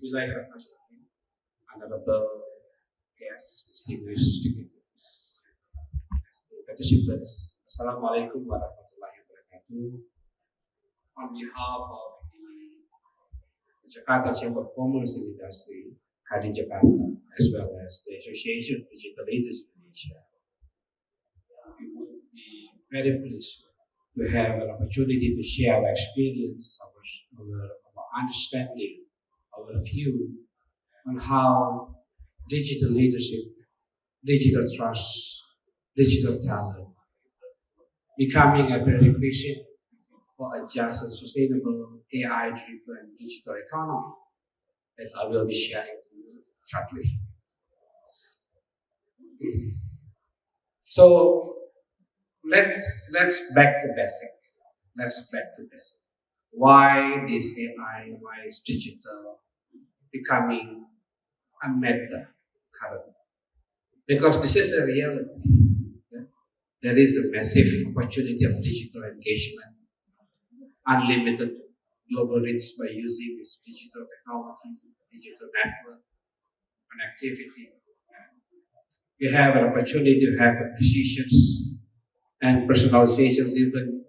Bismillahirrahmanirrahim. Honorable guests, distinguished dignitaries, participants, Assalamualaikum warahmatullahi wabarakatuh. On behalf of the Jakarta Chamber of Commerce and Industry, KADIN Jakarta, as well as the Association of Digital Leaders Indonesia, we would be very pleased to have an opportunity to share our experience, our understanding, our view on how digital leadership, digital trust, digital talent becoming a prerequisite for a just and sustainable AI-driven digital economy that I will be sharing shortly. So let's back to basic. Let's back to basic. Why this AI? Why is digital becoming a meta currently? Because this is a reality. Yeah? There is a massive opportunity of digital engagement, unlimited global reach by using this digital technology, digital network, connectivity. You have an opportunity to have precisions and personalizations, even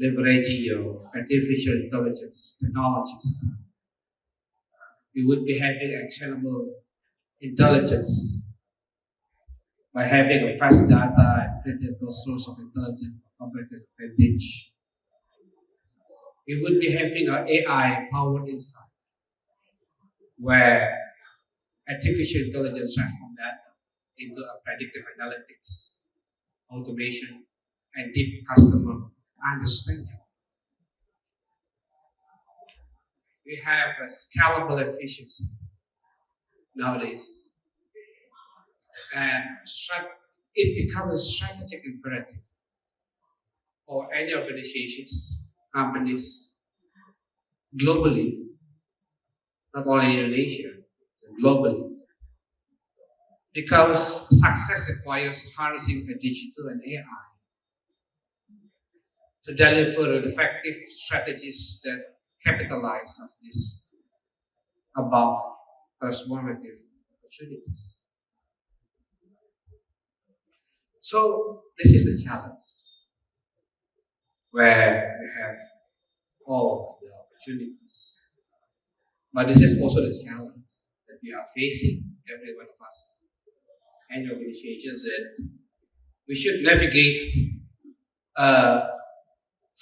leveraging your artificial intelligence technologies. We would be having actionable intelligence by having a fast data and critical source of intelligence for competitive advantage. We would be having an AI powered insight where artificial intelligence transforms data into a predictive analytics, automation, and deep customer understanding. We have a scalable efficiency nowadays, and it becomes a strategic imperative for any organizations, companies, globally, not only in Indonesia, globally, because success requires harnessing the digital and AI to deliver effective strategies that capitalize on these above transformative opportunities. So this is the challenge where we have all the opportunities, but this is also the challenge that we are facing, every one of us, and organizations, that we should navigate a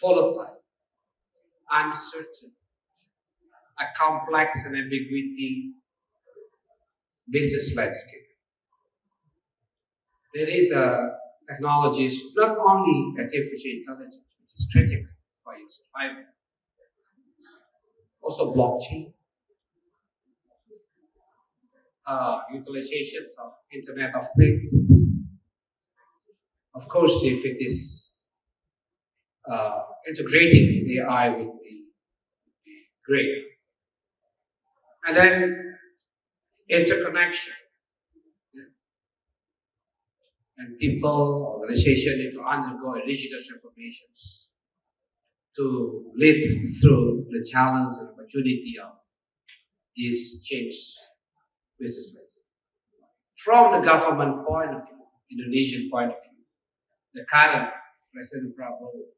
volatile, uncertain, a complex and ambiguity business landscape. There is a technologies, not only artificial intelligence, which is critical for your survival, also blockchain, utilizations of Internet of Things. Of course, if it is integrated with AI, would be great. And then interconnection. And people, organizations need to undergo digital transformations to lead through the challenge and opportunity of this change business place. From the government point of view, Indonesian point of view, the current President Prabowo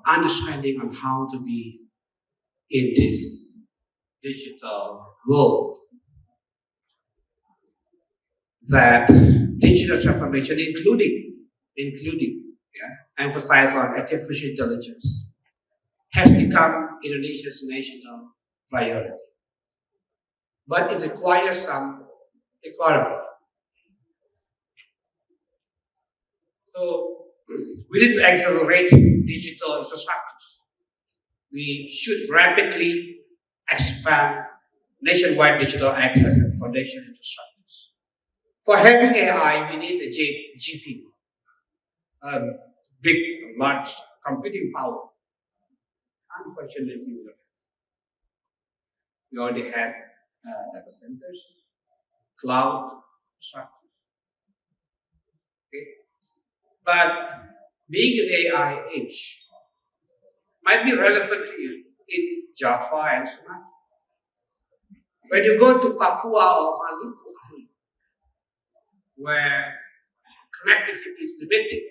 understanding on how to be in this digital world, that digital transformation, including emphasis on artificial intelligence, has become Indonesia's national priority. But it requires some requirement. So we need to accelerate digital infrastructures. We should rapidly expand nationwide digital access and foundation infrastructures. For having AI, we need a GPU, big, large computing power. Unfortunately, we don't have. We already had data centers, cloud infrastructures. Okay? But being an AI age might be relevant to you in Java and Sumatra. When you go to Papua or Maluku, where connectivity is limited,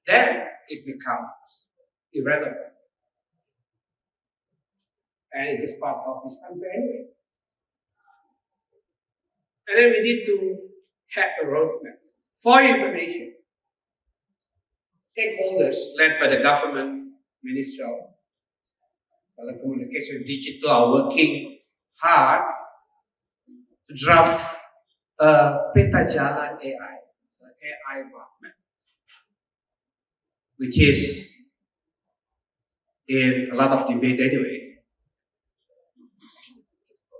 then it becomes irrelevant. And it is part of this country anyway. And then we need to have a roadmap. For information, stakeholders led by the government, Ministry of Telecommunication Digital are working hard to draft a peta jalan AI, AI roadmap, which is in a lot of debate anyway.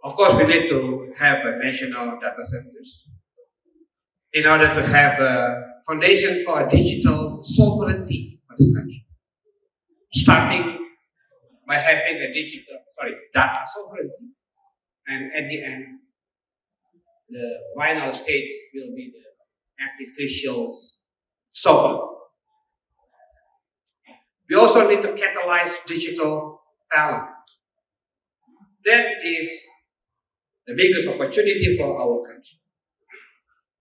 Of course, we need to have a national data centers in order to have a foundation for a digital sovereignty for this country. Starting by having a data sovereignty, and at the end, the final stage will be the artificial sovereignty. We also need to catalyze digital talent. That is the biggest opportunity for our country.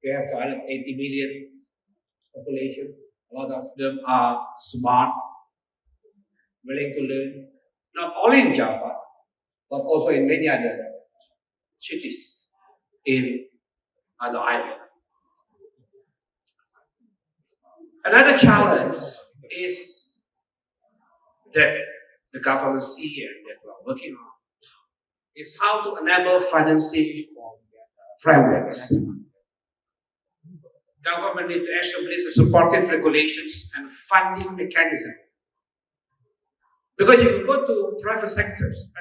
We have 280 million population. A lot of them are smart, willing to learn, not only in Java, but also in many other cities in other islands. Another challenge is that the government see and that we are working on is how to enable financing frameworks. Government need to establish a supportive regulations and funding mechanism. Because if you go to private sectors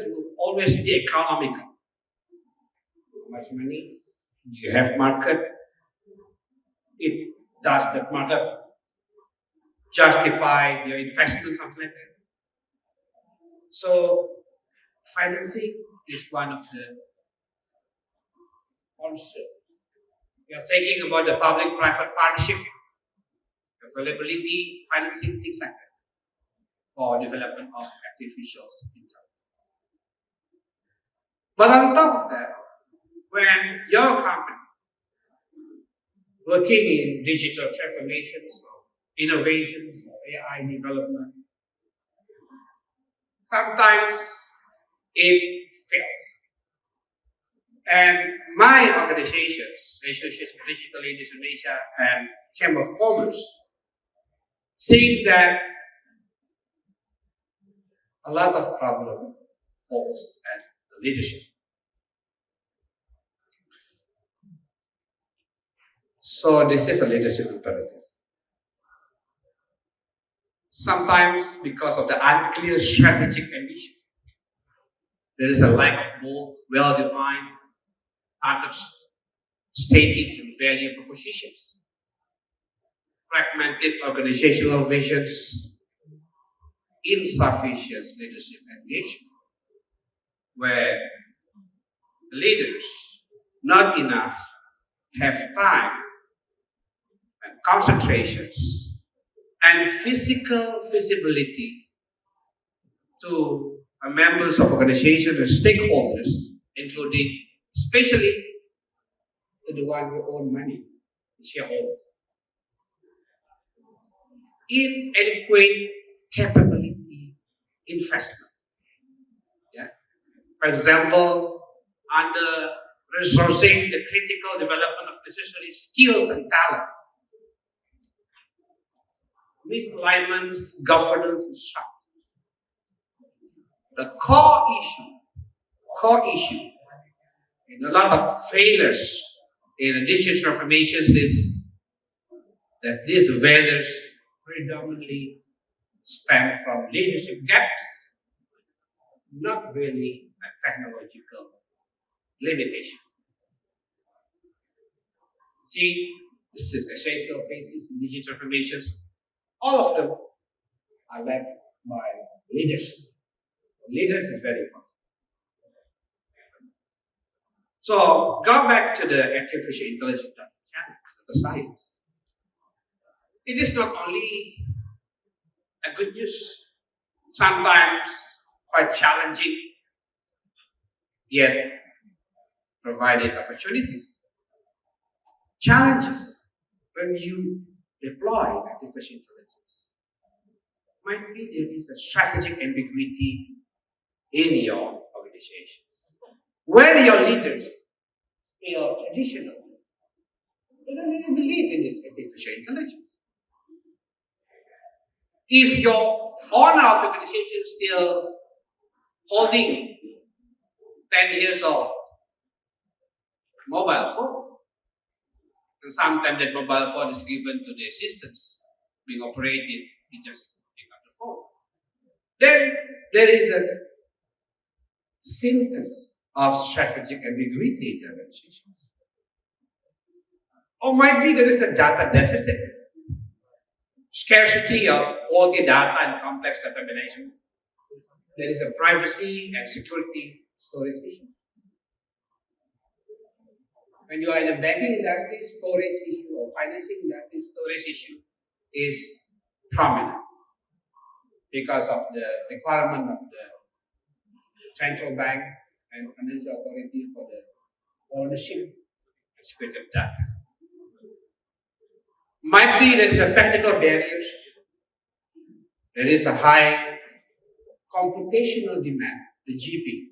will always be economical. How much money you have market, it does that market justify your investment, something like that. So financing is one of the concerns. We are thinking about the public-private partnership, availability, financing, things like that, for development of artificial intelligence. But on top of that, when your company working in digital transformations, or innovations, or AI development, sometimes it fails. And my organizations, Association of Digital Leaders Indonesia and Chamber of Commerce, think that a lot of problem falls at the leadership. So this is a leadership imperative. Sometimes because of the unclear strategic ambition, there is a lack of bold, well-defined targets, stated and value propositions, fragmented organizational visions, insufficient leadership engagement, where leaders not enough have time and concentrations and physical visibility to members of organizations and stakeholders, including especially to the one who own money, the shareholders. Inadequate capability investment. Yeah. For example, under resourcing the critical development of necessary skills and talent, misalignments, governance, and structures. The core issue in a lot of failures in digital transformations is that these failures predominantly stem from leadership gaps, not really a technological limitation. See, this is essential phases in digital transformations. All of them are led by leaders. Leaders is very important. So, go back to the artificial intelligence challenge, the science. It is not only a good news. Sometimes quite challenging, yet provided opportunities. Challenges when you deploy artificial intelligence. Might be there is a strategic ambiguity in your organization. When your leaders are traditional, they don't really believe in this artificial intelligence. If your owner of organization is still holding 10 years old mobile phone, and sometimes that mobile phone is given to the assistants being operated, he just pick up the phone. Then there is a symptoms of strategic ambiguity in the organizations. Or might be there is a data deficit, scarcity of quality data and complex data management. There is a privacy and security storage issue. When you are in the banking industry, storage issue or financing industry, storage issue is prominent because of the requirement of the central bank and financial authority for the ownership and security of data. Might be there is a technical barriers. There is a high computational demand, the GP,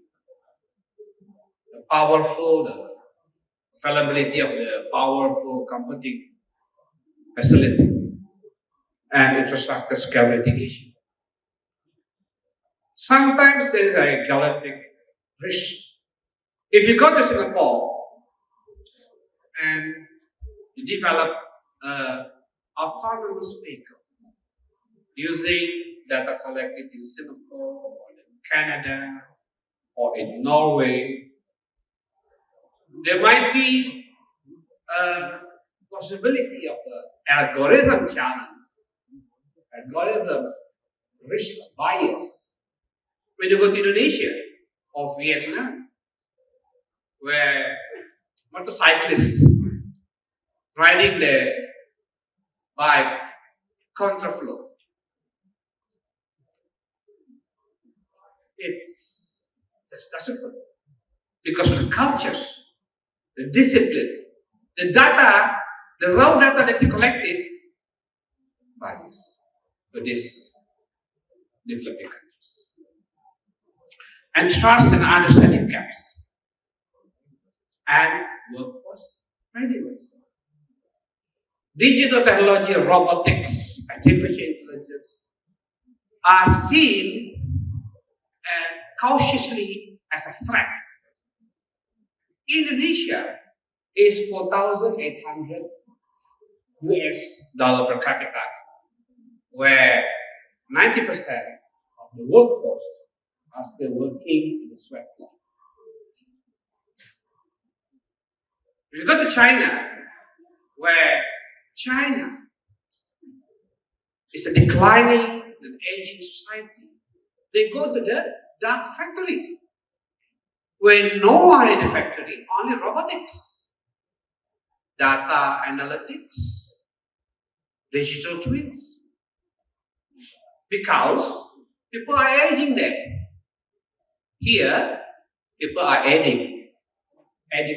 the powerful, the availability of the powerful computing facility, and infrastructure scalability issue. Sometimes there is a galactic risk. If you go to Singapore and you develop an autonomous vehicle using data collected in Singapore or in Canada or in Norway, there might be a possibility of an algorithm challenge, algorithm risk bias. When you go to Indonesia or Vietnam, where motorcyclists riding their bike contraflow, it's just doesn't work because of the cultures, the discipline, the data, the raw data that you collected varies for these developing countries. And trust and understanding gaps. And workforce readiness. Digital technology, robotics, artificial intelligence are seen and cautiously as a threat. Indonesia is 4,800 US dollar per capita, where 90% of the workforce are still working in the sweat floor. If you go to China, where China is a declining and aging society, they go to the dark factory. When no one in the factory, only robotics, data analytics, digital twins. Because people are aging there. Here, people are adding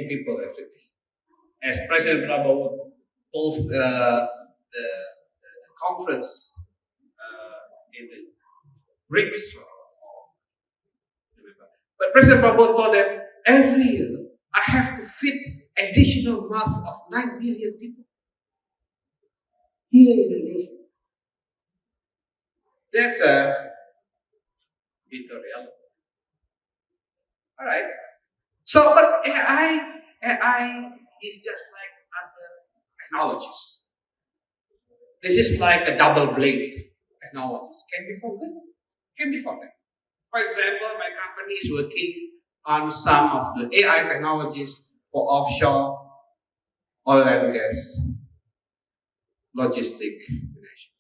people every day. As President Prabowo told the conference in the BRICS. But President Prabowo told them, every year I have to feed additional mouth of 9 million people here in Indonesia. That's a bitter reality. All right. So, but AI is just like other technologies. This is like a double blade technologies. Can be for good, can be for bad. For example, my company is working on some of the AI technologies for offshore oil and gas logistic management,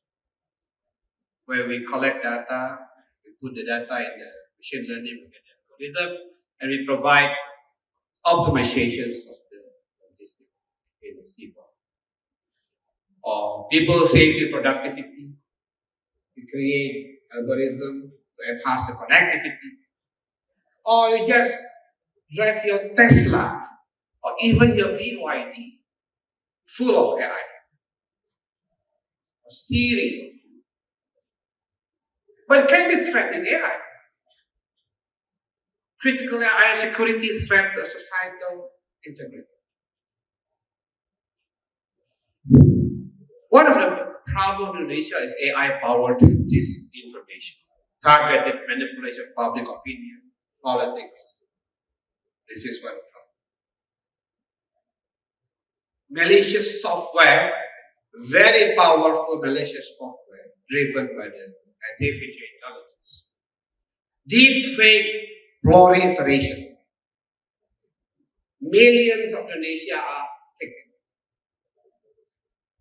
where we collect data, we put the data in the machine learning, we get the algorithm, and we provide optimizations of the logistic in the seaboard. Or people safety, productivity, we create algorithm to enhance the connectivity, or you just drive your Tesla or even your BYD full of AI, or Siri. But it can be threatening AI. Critical AI security threat to societal integrity. One of the problems in Indonesia is AI-powered disinformation, targeted manipulation of public opinion, politics. This is one problem. Malicious software, very powerful malicious software driven by the artificial intelligence. Deep fake proliferation. Millions of Indonesia are fake.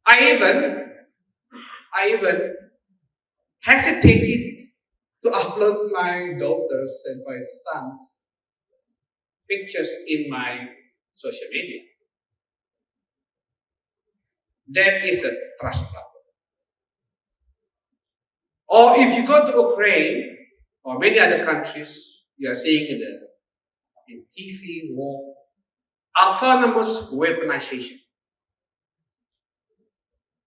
I even hesitated to upload my daughters and my sons' pictures in my social media. That is a trust problem. Or if you go to Ukraine or many other countries, you are seeing in TV, war, autonomous weaponization,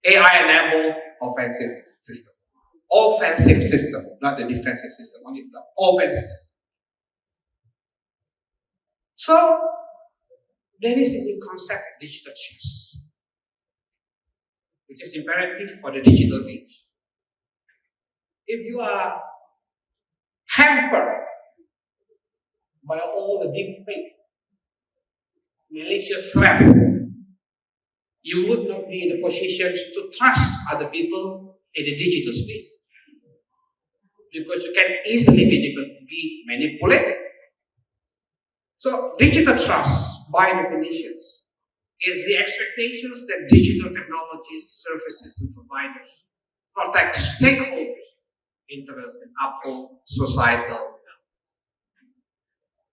AI-enabled offensive system. Offensive system, not the defensive system, only the offensive system. So, there is a new concept of digital chess, which is imperative for the digital age. If you are hampered by all the deep fake, malicious threat, you would not be in a position to trust other people in the digital space. Because you can easily be manipulated. So digital trust, by definitions, is the expectations that digital technologies, services, and providers protect stakeholders' interests and uphold societal value.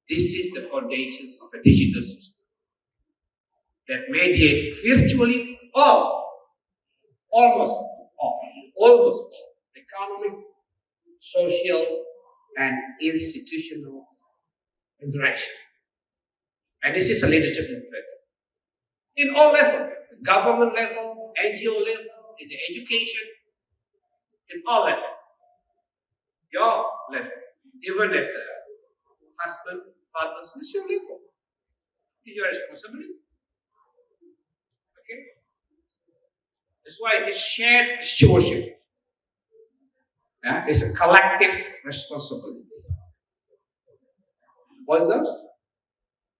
This is the foundations of a digital system that mediate virtually almost all, economic, social, and institutional interaction. And this is a leadership imperative. In all levels, government level, NGO level, in the education, in all levels. Your level, even as a husband, father, it's your level. It's your responsibility. Okay? That's why it is shared stewardship. Yeah? It's a collective responsibility. What is that?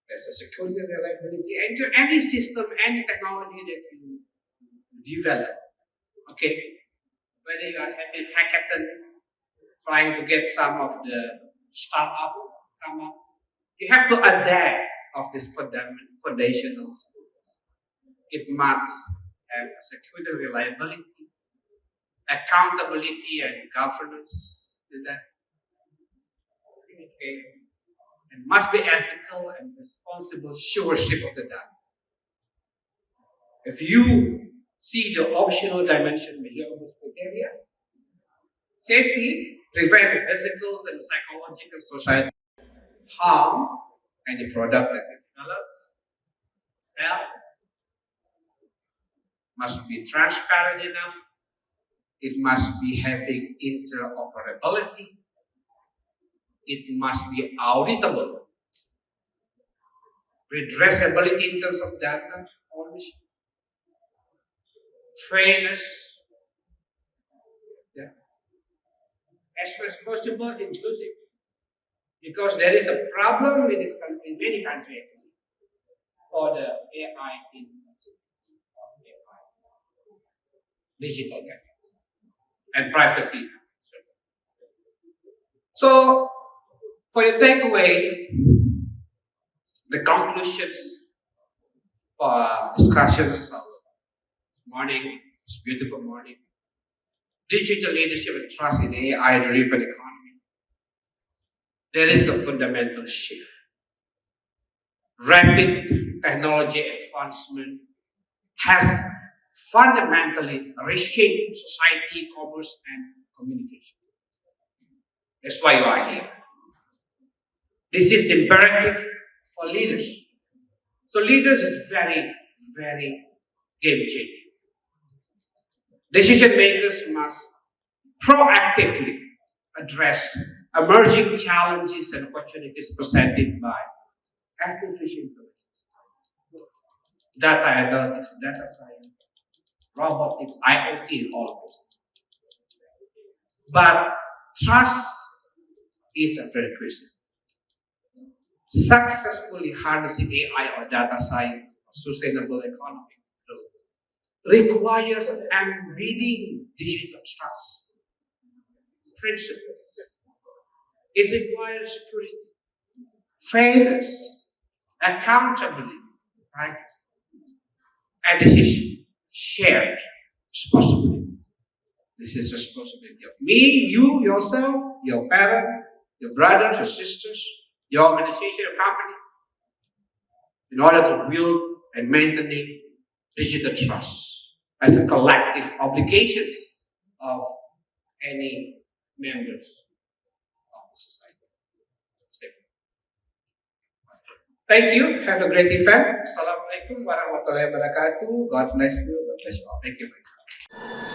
There's a security and reliability. And any system, any technology that you develop, okay, whether you are having hackathon, trying to get some of the startup come up, you have to adapt of this foundational skills. It must have security, reliability, accountability, and governance in that. Okay. And must be ethical and responsible stewardship of the data. If you see the optional dimension measurable criteria, safety, prevent physical and psychological societal harm, and the product that you develop, sell, must be transparent enough. It must be having interoperability. It must be auditable. Redressability in terms of data ownership. Fairness. Yeah. As much as possible, inclusive. Because there is a problem in this country, many countries actually, for the AI in digital and privacy. So, for your takeaway, the conclusions for discussions of this morning, this beautiful morning, digital leadership and trust in the AI-driven economy. There is a fundamental shift. Rapid technology advancement has fundamentally reshaped society, commerce, and communication. That's why you are here. This is imperative for leaders. So leaders is very, very game changing. Decision makers must proactively address emerging challenges and opportunities presented by artificial intelligence, data analytics, data science, robotics, IoT, and all of this. But trust is a prerequisite. Successfully harnessing AI or data science for sustainable economic growth requires embedding digital trust principles. It requires security, fairness, accountability, privacy, and this is shared responsibility. This is responsibility of me, you, yourself, your parent, your brothers, your sisters, your organization, your company, in order to build and maintain digital trust as a collective obligations of any members of the society. Thank you. Have a great event. Assalamualaikum warahmatullahi wabarakatuh. God bless you. God bless you all. Thank you very much.